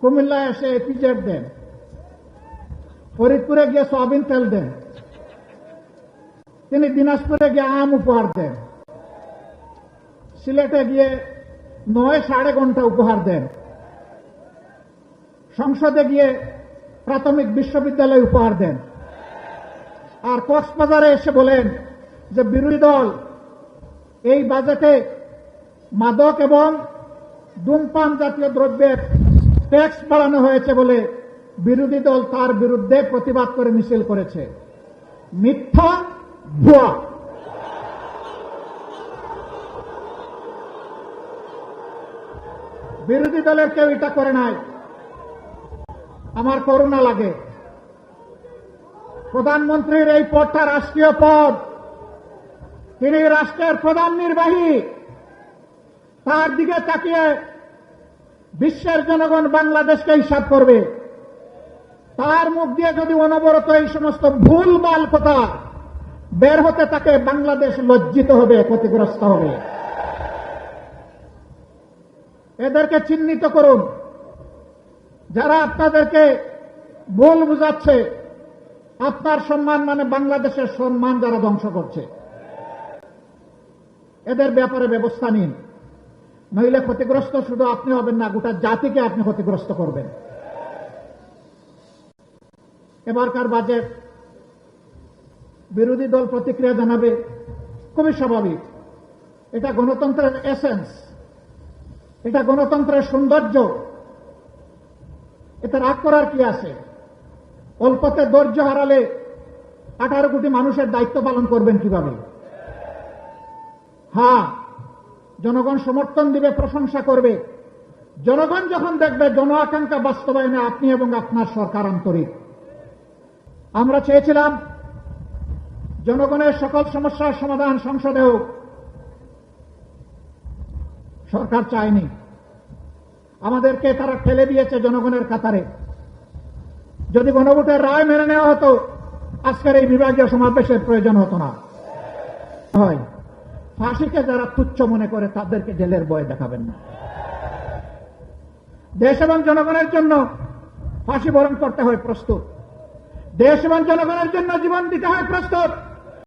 কুমিল্লায় এসে এপিজেড দেন, ফরিদপুরে গিয়ে সয়াবিন তেল দেন, তিনি দিনাজপুরে গিয়ে আম উপহার দেন, সিলেটে গিয়ে 9.5 ঘন্টা উপহার দেন, সংসদে গিয়ে প্রাথমিক বিশ্ববিদ্যালয় উপহার দেন, আর কক্সবাজারে এসে বলেন যে বিরোধী দল এই বাজেটে মাদক এবং ধূমপান জাতীয় দ্রব্যের ট্যাক্স বাড়ানো হয়েছে বলে বিরোধী দল তার বিরুদ্ধে প্রতিবাদ করে মিছিল করেছে। মিথ্যা, ভুয়া। বিরোধী দলের কেউ এটা করে নাই। আমার করুণা লাগে। প্রধানমন্ত্রীর এই পদটা রাষ্ট্রীয় পদ, তিনি রাষ্ট্রের প্রধান নির্বাহী। তার দিকে তাকিয়ে বিশ্বের জনগণ বাংলাদেশকে হিসাব করবে। তার মুখ দিয়ে যদি অনবরত এই সমস্ত ভুলভাল কথা বের হতে থাকে, বাংলাদেশ লজ্জিত হবে, ক্ষতিগ্রস্ত হবে। এদেরকে চিহ্নিত করুন। যারা আপনাদেরকে ভুল বুঝাচ্ছে, আপনার সম্মান মানে বাংলাদেশের সম্মান যারা ধ্বংস করছে, এদের ব্যাপারে ব্যবস্থা নিন। নইলে ক্ষতিগ্রস্ত শুধু আপনি হবেন না, গোটা জাতিকে আপনি ক্ষতিগ্রস্ত করবেন। এবারকার বাজেট বিরোধী দল প্রতিক্রিয়া জানাবে, খুবই স্বাভাবিক। এটা গণতন্ত্রের এসেন্স, এটা গণতন্ত্রের সৌন্দর্য। এতে রাগ করার কি আছে? অল্পতে ধৈর্য হারালে 18 কোটি মানুষের দায়িত্ব পালন করবেন কিভাবে? হ্যাঁ, জনগণ সমর্থন দিবে, প্রশংসা করবে। জনগণ যখন দেখবে জন আকাঙ্ক্ষা বাস্তবায়নে আপনি এবং আপনার সরকার আন্তরিক। আমরা চেয়েছিলাম জনগণের সকল সমস্যার সমাধান সংসদে হোক, সরকার চায়নি। আমাদেরকে তারা ঠেলে দিয়েছে জনগণের কাতারে। যদি গণভোটের রায় মেনে নেওয়া হতো, আজকের এই বিভাগীয় সমাবেশের প্রয়োজন হতো না। হয় ফাঁসিকে যারা তুচ্ছ মনে করে তাদেরকে জেলের ভয় দেখাবেন না। দেশ এবং জনগণের জন্য ফাঁসি বরণ করতে হয় প্রস্তুত। দেশ এবং জনগণের জন্য জীবন দিতে হয় প্রস্তুত।